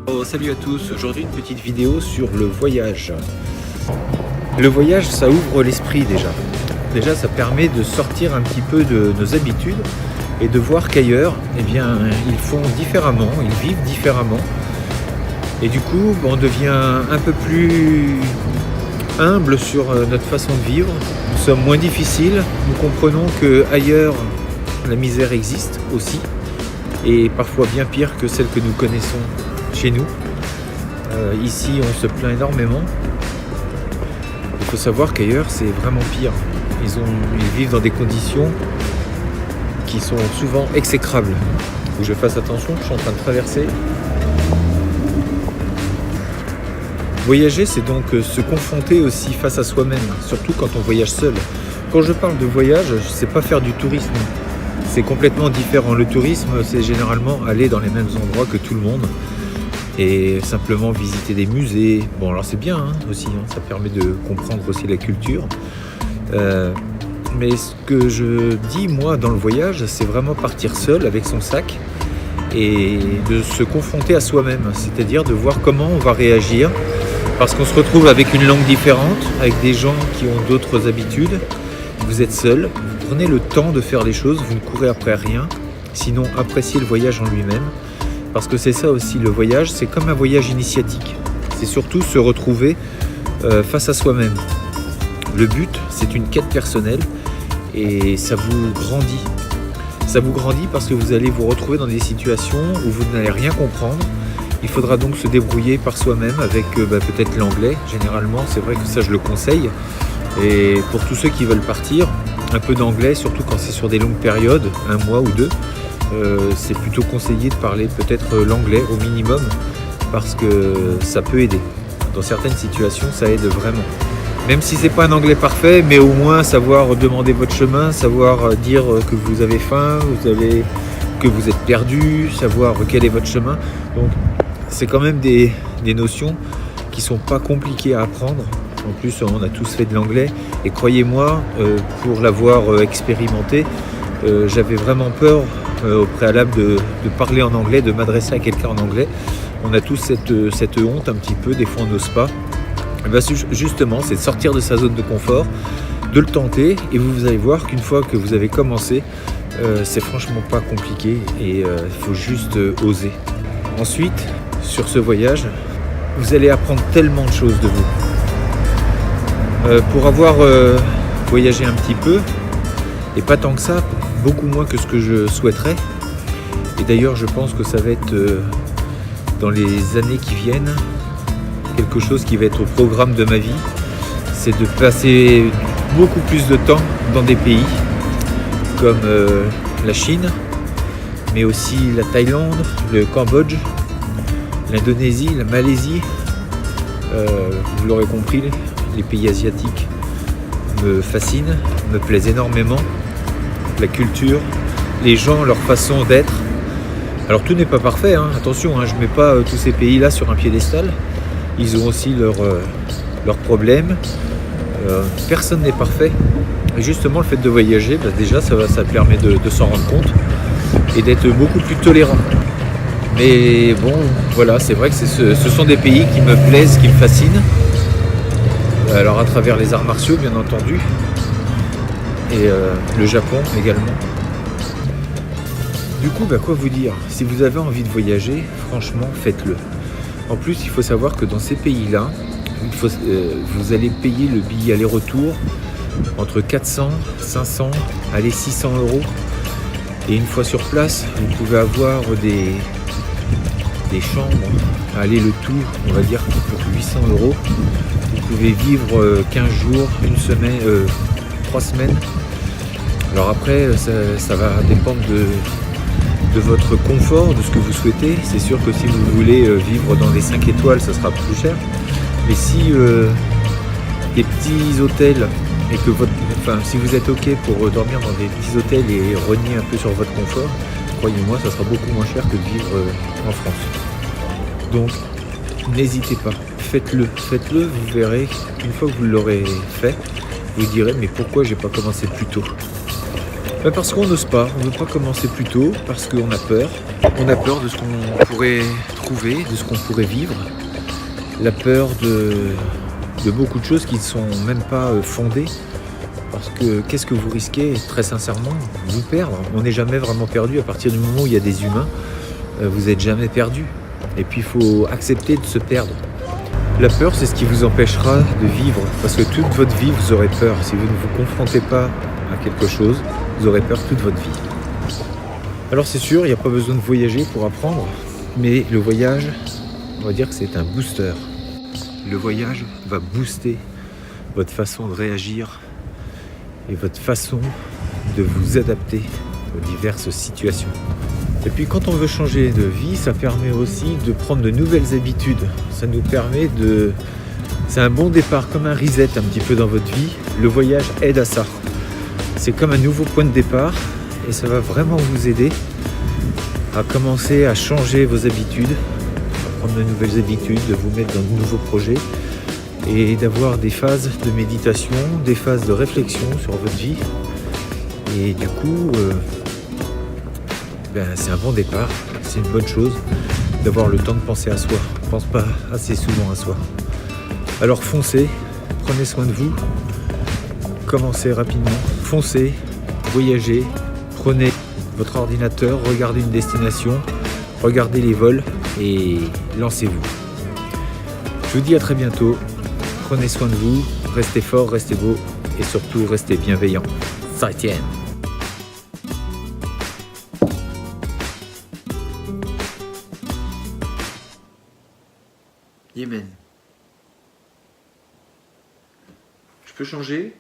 Oh, salut à tous, aujourd'hui une petite vidéo sur le voyage. Le voyage, ça ouvre l'esprit déjà. Déjà, ça permet de sortir un petit peu de nos habitudes et de voir qu'ailleurs, eh bien, ils font différemment, ils vivent différemment. Et du coup, on devient un peu plus humble sur notre façon de vivre. Nous sommes moins difficiles, nous comprenons qu'ailleurs, la misère existe aussi, et parfois bien pire que celle que nous connaissons chez nous. Ici, on se plaint énormément. Il faut savoir qu'ailleurs, c'est vraiment pire. Ils vivent dans des conditions qui sont souvent exécrables. Faut que je fasse attention, je suis en train de traverser. Voyager, c'est donc se confronter aussi face à soi-même, surtout quand on voyage seul. Quand je parle de voyage, c'est pas faire du tourisme. C'est complètement différent. Le tourisme, c'est généralement aller dans les mêmes endroits que tout le monde et simplement visiter des musées. Bon, alors c'est bien aussi, ça permet de comprendre aussi la culture. Mais ce que je dis, moi, dans le voyage, c'est vraiment partir seul avec son sac et de se confronter à soi-même, c'est-à-dire de voir comment on va réagir, parce qu'on se retrouve avec une langue différente, avec des gens qui ont d'autres habitudes. Vous êtes seul, vous prenez le temps de faire les choses, vous ne courez après rien, sinon appréciez le voyage en lui-même, parce que c'est ça aussi, le voyage, c'est comme un voyage initiatique. C'est surtout se retrouver face à soi-même. Le but, c'est une quête personnelle et ça vous grandit. Ça vous grandit parce que vous allez vous retrouver dans des situations où vous n'allez rien comprendre. Il faudra donc se débrouiller par soi-même avec peut-être l'anglais. Généralement, c'est vrai que ça, je le conseille. Et pour tous ceux qui veulent partir, un peu d'anglais, surtout quand c'est sur des longues périodes, un mois ou deux, c'est plutôt conseillé de parler peut-être l'anglais au minimum parce que ça peut aider. Dans certaines situations, ça aide vraiment. Même si c'est pas un anglais parfait, mais au moins savoir demander votre chemin, savoir dire que vous avez faim, que vous êtes perdu, savoir quel est votre chemin. Donc c'est quand même des notions qui sont pas compliquées à apprendre. En plus, on a tous fait de l'anglais et croyez-moi, pour l'avoir expérimenté, j'avais vraiment peur au préalable de parler en anglais, de m'adresser à quelqu'un en anglais. On a tous cette honte un petit peu, des fois on n'ose pas. Et bien justement, c'est de sortir de sa zone de confort, de le tenter, et vous allez voir qu'une fois que vous avez commencé, c'est franchement pas compliqué et il faut juste oser. Ensuite, sur ce voyage, vous allez apprendre tellement de choses de vous. Pour avoir voyagé un petit peu, et pas tant que ça, beaucoup moins que ce que je souhaiterais, et d'ailleurs je pense que ça va être dans les années qui viennent, quelque chose qui va être au programme de ma vie, c'est de passer beaucoup plus de temps dans des pays comme la Chine, mais aussi la Thaïlande, le Cambodge, l'Indonésie, la Malaisie. Vous l'aurez compris, les pays asiatiques me fascinent, me plaisent énormément. La culture, les gens, leur façon d'être. Alors tout n'est pas parfait, attention, je ne mets pas tous ces pays-là sur un piédestal. Ils ont aussi leurs problèmes. Personne n'est parfait. Et justement, le fait de voyager, déjà, ça permet de s'en rendre compte et d'être beaucoup plus tolérant. Mais bon, voilà, c'est vrai que ce sont des pays qui me plaisent, qui me fascinent. Alors à travers les arts martiaux, bien entendu, et le Japon également. Du coup, quoi vous dire? Si vous avez envie de voyager, franchement, faites-le. En plus, il faut savoir que dans ces pays-là, vous allez payer le billet aller-retour entre 400, 500, allez 600 €. Et une fois sur place, vous pouvez avoir des chambres, allez le tout, on va dire pour 800 €. Vous pouvez vivre 15 jours, une semaine, 3 semaines. Alors après, ça va dépendre de votre confort, de ce que vous souhaitez. C'est sûr que si vous voulez vivre dans des 5 étoiles, ça sera plus cher. Mais si des petits hôtels et que si vous êtes OK pour dormir dans des petits hôtels et renier un peu sur votre confort, croyez-moi, ça sera beaucoup moins cher que de vivre en France. Donc, n'hésitez pas, faites-le, vous verrez, une fois que vous l'aurez fait, vous direz mais pourquoi j'ai pas commencé plus tôt? Parce qu'on n'ose pas, on ne veut pas commencer plus tôt, parce qu'on a peur. On a peur de ce qu'on pourrait trouver, de ce qu'on pourrait vivre. La peur de beaucoup de choses qui ne sont même pas fondées. Parce que qu'est-ce que vous risquez, très sincèrement, vous perdre. On n'est jamais vraiment perdu à partir du moment où il y a des humains. Vous n'êtes jamais perdu. Et puis il faut accepter de se perdre. La peur, c'est ce qui vous empêchera de vivre. Parce que toute votre vie, vous aurez peur. Si vous ne vous confrontez pas à quelque chose, vous aurez peur toute votre vie. Alors c'est sûr, il n'y a pas besoin de voyager pour apprendre. Mais le voyage, on va dire que c'est un booster. Le voyage va booster votre façon de réagir et votre façon de vous adapter aux diverses situations. Et puis quand on veut changer de vie, ça permet aussi de prendre de nouvelles habitudes. Ça nous permet de... C'est un bon départ, comme un reset un petit peu dans votre vie. Le voyage aide à ça. C'est comme un nouveau point de départ et ça va vraiment vous aider à commencer à changer vos habitudes, à prendre de nouvelles habitudes, de vous mettre dans de nouveaux projets et d'avoir des phases de méditation, des phases de réflexion sur votre vie. Et du coup, c'est un bon départ, c'est une bonne chose d'avoir le temps de penser à soi. On ne pense pas assez souvent à soi. Alors foncez, prenez soin de vous, commencez rapidement, foncez, voyagez, prenez votre ordinateur, regardez une destination, regardez les vols et lancez-vous. Je vous dis à très bientôt, prenez soin de vous, restez fort, restez beau et surtout restez bienveillant. Ça tient. Yémen. Je peux changer ?